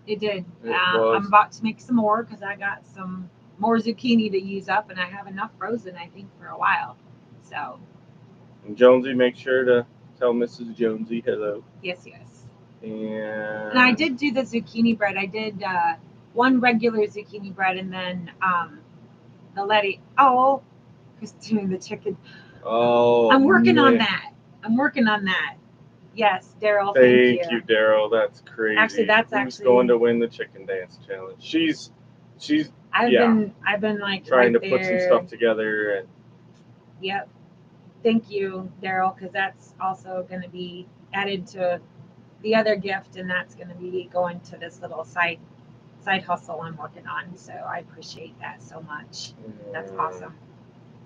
it did. I'm about to make some more because I got some more zucchini to use up, and I have enough frozen, I think, for a while. So. And Jonesy, make sure to tell Mrs. Jonesy hello. Yes, yes. And I did do the zucchini bread. I did one regular zucchini bread, and then the Letty. Oh, who's doing the chicken? Oh, I'm working on man. that. I'm working on that. Yes, Daryl. Thank you, Daryl. That's crazy. Actually, that's Who's going to win the chicken dance challenge? She's I've been like trying right to put some there. stuff together. And Yep. Thank you, Daryl, because that's also going to be added to the other gift, and that's going to be going to this little side hustle I'm working on. So I appreciate that so much. That's awesome.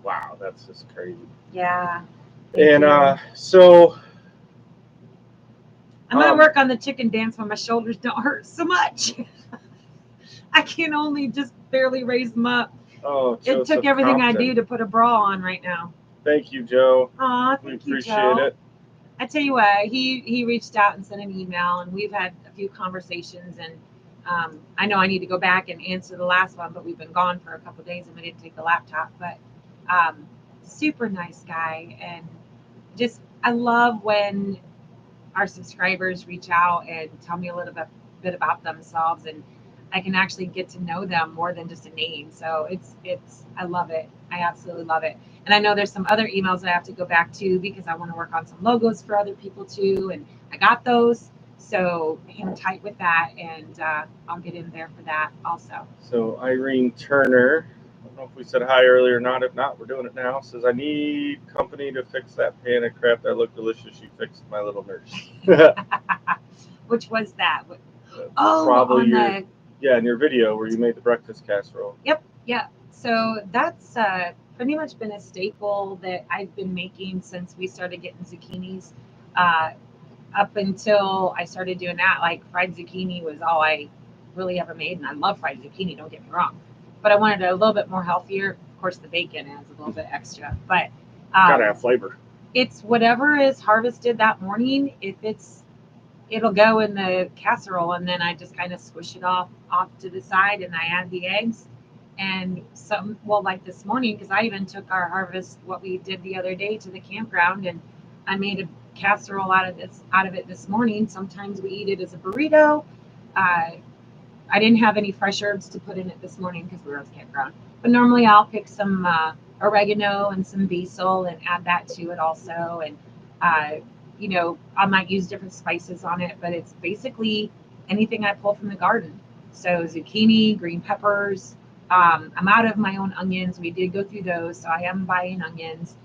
Wow, that's just crazy. Yeah. And so I'm gonna work on the chicken dance when my shoulders don't hurt so much. I can only just barely raise them up. Oh, it took everything I do to put a bra on right now. Thank you, Joe. Aw, we thank you, appreciate Joe. it. I tell you what, he reached out and sent an email, and we've had a few conversations. And I know I need to go back and answer the last one, but we've been gone for a couple of days and we didn't take the laptop. But super nice guy, and just I love when our subscribers reach out and tell me a little bit about themselves, and I can actually get to know them more than just a name. So it's I love it. I absolutely love it. And I know there's some other emails that I have to go back to because I want to work on some logos for other people too, and I got those. So hang tight with that, and I'll get in there for that also. So Irene Turner, I don't know if we said hi earlier or not. If not, we're doing it now. Says, I need company to fix that pan of crap that looked delicious. You fixed my little nurse. Which was that? Probably in your video where you made the breakfast casserole. Yep. So that's pretty much been a staple that I've been making since we started getting zucchinis. Up until I started doing that, like fried zucchini was all I really ever made, and I love fried zucchini, don't get me wrong, but I wanted it a little bit more healthier. Of course, the bacon adds a little bit extra, but gotta have flavor. It's whatever is harvested that morning. It'll go in the casserole, and then I just kind of squish it off to the side, and I add the eggs. And like this morning, because I even took our harvest, what we did the other day, to the campground, and I made a casserole out of it this morning. Sometimes we eat it as a burrito. I didn't have any fresh herbs to put in it this morning because we were at the campground. But normally I'll pick some oregano and some basil and add that to it also. And I might use different spices on it, but it's basically anything I pull from the garden. So zucchini, green peppers. I'm out of my own onions. We did go through those, so I am buying onions,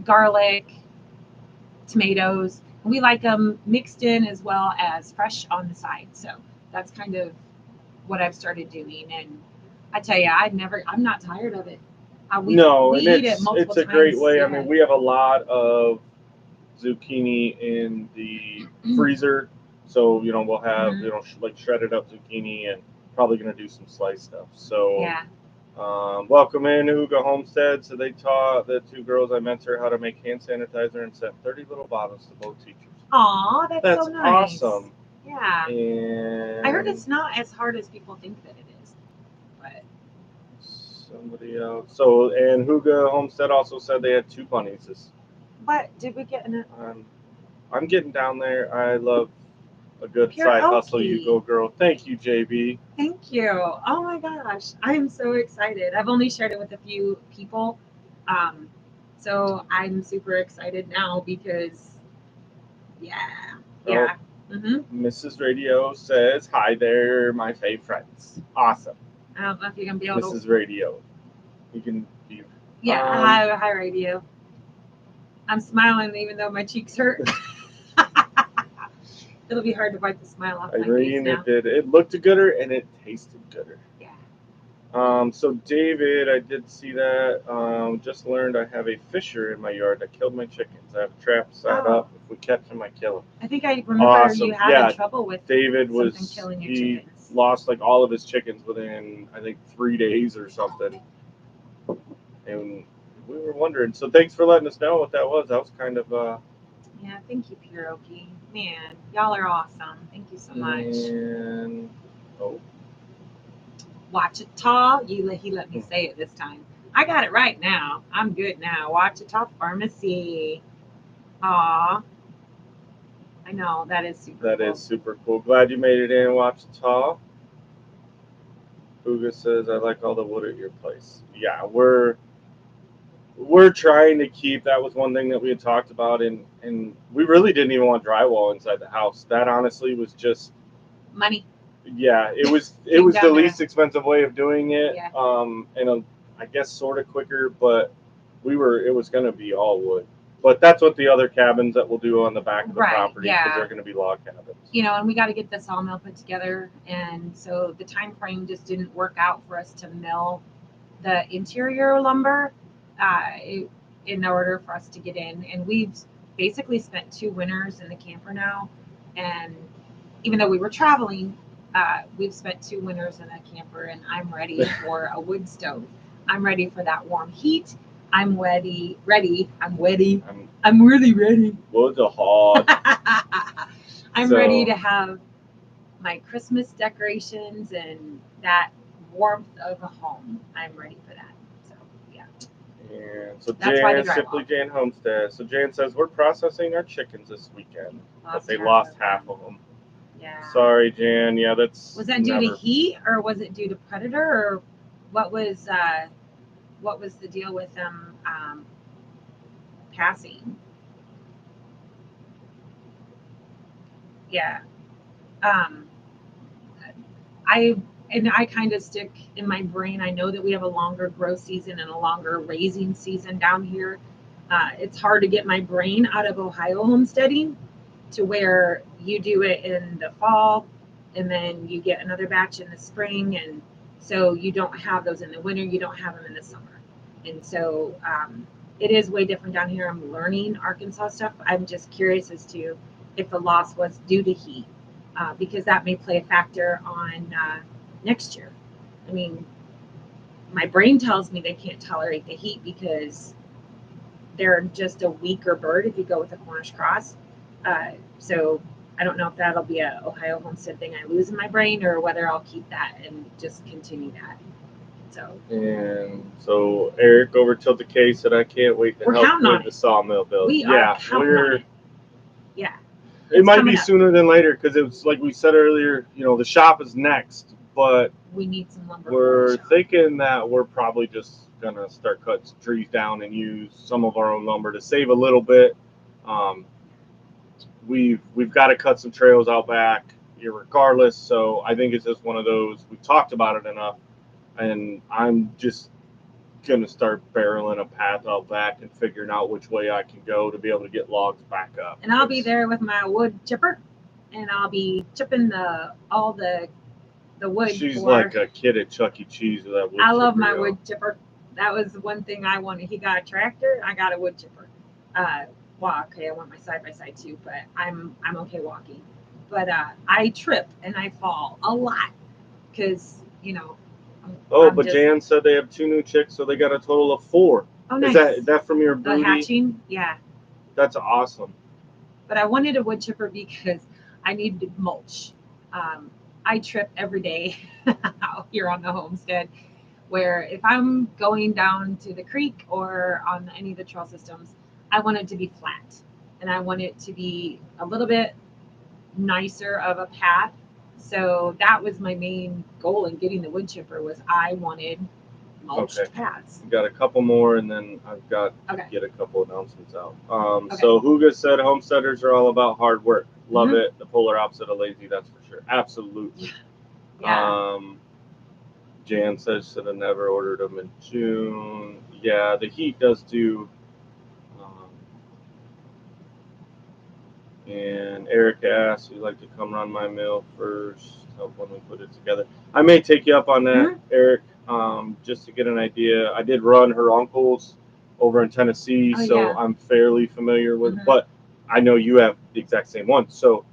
garlic, tomatoes. We like them mixed in as well as fresh on the side. So that's kind of what I've started doing. And I tell you, I'm not tired of it. We eat it multiple times. It's a great way. Yeah. I mean, we have a lot of zucchini in the freezer, so we'll have like shredded up zucchini, and probably gonna do some sliced stuff. So yeah. Welcome in Hugo Homestead. So they taught the two girls I mentor how to make hand sanitizer and sent 30 little bottles to both teachers. Aw, that's so nice. Awesome. Yeah. And I heard it's not as hard as people think that it is. But somebody else. So, and Hugo Homestead also said they had 2 bunnies. What? Did we get in it? I'm getting down there. I love a good Pure side Okie. hustle. You go, girl. Thank you, JB. Thank you. Oh my gosh. I am so excited. I've only shared it with a few people. So I'm super excited now because, yeah. Mrs. Radio says, hi there, my fave friends. Awesome. I don't know if you're going to be able to. Mrs. Radio. You can be. Yeah, hi, Radio. I'm smiling even though my cheeks hurt. It'll be hard to wipe the smile off my face now. It looked gooder and it tasted gooder. Yeah. So David, I did see that. Just learned I have a fisher in my yard that killed my chickens. I have a trap set up. If we catch him, I kill him. I think I remember you having trouble with David killing your chickens. Lost like all of his chickens within, I think, 3 days or something. And we were wondering. So thanks for letting us know what that was. That was kind of. Yeah, thank you, Pure Okie. Man, y'all are awesome. Thank you so much. And Ouachita. He let me say it this time. I got it right now. I'm good now. Ouachita Pharmacy. Aw, I know that is super That cool. is super cool. Glad you made it in and watched Tall. Uga says, I like all the wood at your place. Yeah, we're trying to keep, that was one thing that we had talked about, and we really didn't even want drywall inside the house. That honestly was just, Money. yeah, it was Came the down to- least expensive way of doing it. Yeah. And I guess sort of quicker, but it was going to be all wood. But that's what the other cabins that we'll do on the back of the Right, property, because yeah. they're going to be log cabins. You know, and we got to get the sawmill put together, and so the time frame just didn't work out for us to mill the interior lumber in order for us to get in. And we've basically spent 2 winters in the camper now, and even though we were traveling, we've spent 2 winters in a camper, and I'm ready for a wood stove. I'm ready for that warm heat. I'm ready. I'm ready. I'm really ready. Wood's a hog. I'm ready to have my Christmas decorations and that warmth of a home. I'm ready for that. So, yeah. And so That's why the Jan, drywall. Simply Jan Homestead. So Jan says, we're processing our chickens this weekend, but they half lost of half them. of them. Yeah. Sorry, Jan. Yeah, that's. Was that due to heat, or was it due to predator, or what was the deal with them passing? Yeah. I kind of stick in my brain. I know that we have a longer growth season and a longer raising season down here. It's hard to get my brain out of Ohio homesteading to where you do it in the fall and then you get another batch in the spring, and so you don't have those in the winter, you don't have them in the summer. And so it is way different down here. I'm learning Arkansas stuff. I'm just curious as to if the loss was due to heat, because that may play a factor on next year. I mean, my brain tells me they can't tolerate the heat because they're just a weaker bird if you go with a Cornish cross. So I don't know if that'll be a Ohio homestead thing I lose in my brain, or whether I'll keep that and just continue that. So Eric over Tilt the K said, I can't wait to We're help counting on with it. the sawmill build. We are counting on it. Yeah. It might be coming up. sooner than later, because it was like we said earlier, the shop is next, but We need some lumber. we're thinking that we're probably just gonna start cutting trees down and use some of our own lumber to save a little bit. We've got to cut some trails out back, regardless. So I think it's just one of those. We talked about it enough, and I'm just gonna start barreling a path out back and figuring out which way I can go to be able to get logs back up. And I'll be there with my wood chipper, and I'll be chipping all the wood. She's like a kid at Chuck E. Cheese with that wood chipper. I love my wood chipper. That was one thing I wanted. He got a tractor, I got a wood chipper. Okay, I want my side by side too, but I'm okay walking. But I trip and I fall a lot because but Jan said they have 2 new chicks, so they got a total of 4. Oh, nice. Is that from your the booty? hatching? Yeah. That's awesome. But I wanted a wood chipper because I needed mulch. I trip every day out here on the homestead, where if I'm going down to the creek or on any of the trail systems, I want it to be flat, and I want it to be a little bit nicer of a path. So that was my main goal in getting the wood chipper, was I wanted mulched paths. We got a couple more, and then I've got to get a couple announcements out. So Huga said homesteaders are all about hard work. Love it. The polar opposite of lazy, that's for sure. Absolutely. Yeah. Jan says should have never ordered them in June. Yeah, the heat does do. And Eric asked, "You'd like to come run my mill first? Help when we put it together." I may take you up on that, Eric, just to get an idea. I did run her uncle's over in Tennessee, so I'm fairly familiar with. But I know you have the exact same one, so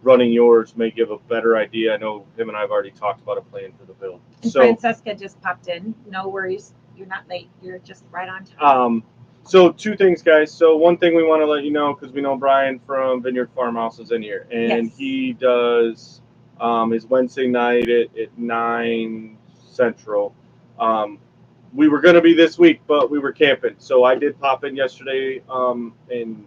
running yours may give a better idea. I know him and I have already talked about a plan for the build. And Francesca just popped in. No worries, you're not late. You're just right on time. So 2 things, guys. So one thing we want to let you know, because we know Brian from Vineyard Farmhouse is in here, and he does his Wednesday night at 9 Central. we were going to be this week, but we were camping. So I did pop in yesterday, and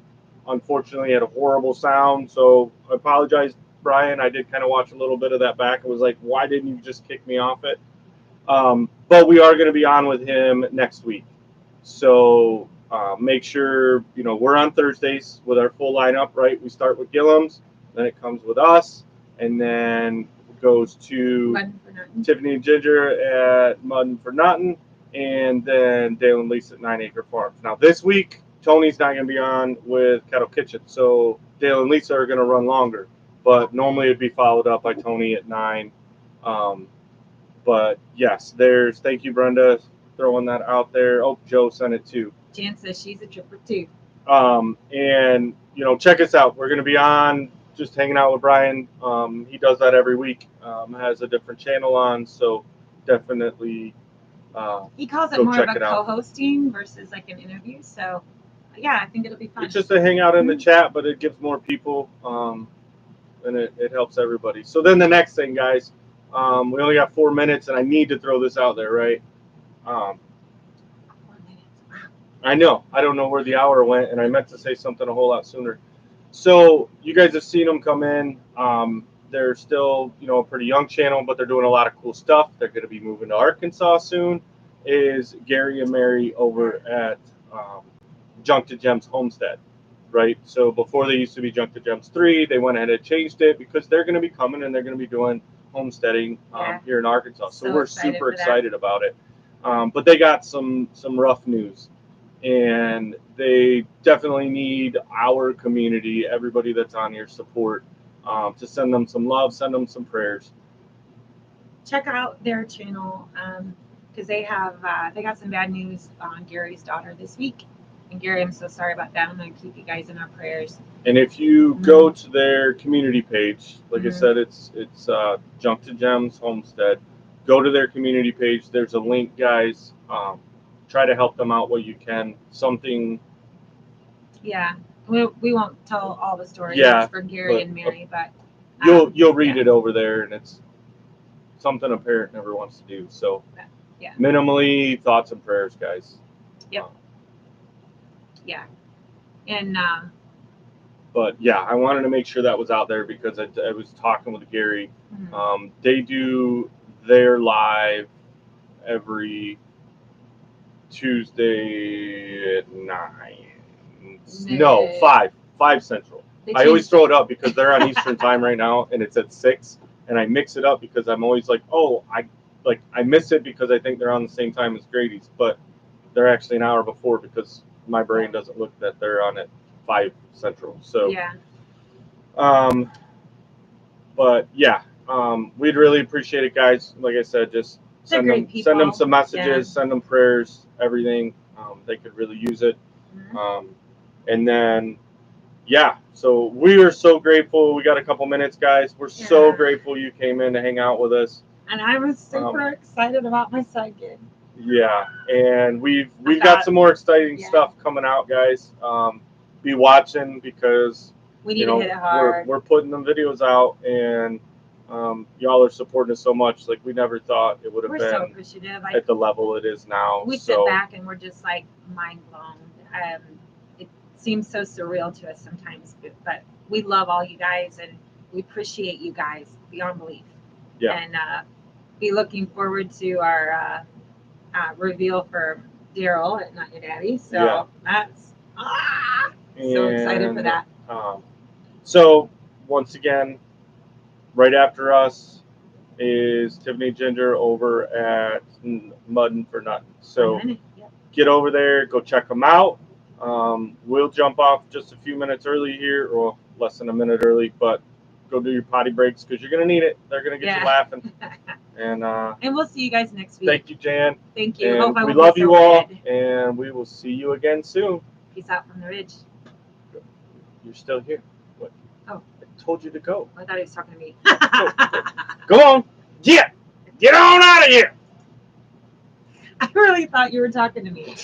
unfortunately had a horrible sound. So I apologize, Brian. I did kind of watch a little bit of that back. I was like, why didn't you just kick me off it? But we are going to be on with him next week. So make sure, we're on Thursdays with our full lineup, right? We start with Gillum's, then it comes with us, and then it goes to Tiffany and Ginger at Muddin' for Nothing, and then Dale and Lisa at 9 Acre Farms. Now, this week, Tony's not going to be on with Kettle Kitchen, so Dale and Lisa are going to run longer. But normally it'd be followed up by Tony at 9. But yes, thank you, Brenda, throwing that out there. Oh, Joe sent it too. Jan says she's a tripper too. And check us out. We're going to be on just hanging out with Brian. He does that every week. Has a different channel on, so definitely. He calls it more of a co-hosting versus like an interview. So yeah, I think it'll be fun. It's just a hangout in the chat, but it gives more people, and it helps everybody. So then the next thing, guys. We only got 4 minutes, and I need to throw this out there, right? 4 minutes. I know. I don't know where the hour went, and I meant to say something a whole lot sooner. So you guys have seen them come in. They're still, a pretty young channel, but they're doing a lot of cool stuff. They're going to be moving to Arkansas soon. Is Gary and Mary over at Junk to Gems Homestead, right? So before they used to be Junk to Gems 3, they went ahead and changed it because they're going to be coming and they're going to be doing homesteading here in Arkansas. So we're super excited about it. But they got some rough news, and they definitely need our community, everybody that's on here, support, to send them some love, send them some prayers. Check out their channel because they got some bad news on Gary's daughter this week. And Gary, I'm so sorry about that. I'm going to keep you guys in our prayers. And if you go to their community page, like I said, it's Junk to Gems Homestead. Go to their community page. There's a link, guys. Try to help them out what you can. Something. Yeah, we won't tell all the stories for Gary and Mary, but you'll read it over there, and it's something a parent never wants to do. So, minimally thoughts and prayers, guys. Yep. Yeah, and but yeah, I wanted to make sure that was out there because I was talking with Gary. They do their live every Tuesday at 9. No, 5 Central. I always throw it up because they're on Eastern time right now, and it's at 6, and I mix it up because I'm always like, I miss it because I think they're on the same time as Grady's, but they're actually an hour before because my brain doesn't look that they're on at 5 Central. So yeah. But yeah, we'd really appreciate it, guys. Like I said, just send them some messages, send them prayers, everything. They could really use it. And then, so we are so grateful. We got a couple minutes, guys. We're so grateful you came in to hang out with us. And I was super excited about my side gig. Yeah, and we've got some more exciting stuff coming out, guys. Be watching because we need to hit it hard. We're putting them videos out, and y'all are supporting us so much. Like, we never thought it would have been so appreciative. At the level it is now. We sit back and we're just like mind blown. It seems so surreal to us sometimes, but we love all you guys and we appreciate you guys beyond belief. Yeah. And be looking forward to our reveal for Daryl at Not Your Daddy. So that's so excited for that. So once again, right after us is Tiffany Ginger over at Muddin' for Nothing. So get over there, go check them out. We'll jump off just a few minutes early here, or less than a minute early, but go do your potty breaks because you're going to need it. They're going to get you laughing. And we'll see you guys next week. Thank you, Jan. Thank you. And we love you all, and we will see you again soon. Peace out from the ridge. You're still here. What? Oh. I told you to go. I thought he was talking to me. Go on. Get on out of here. I really thought you were talking to me.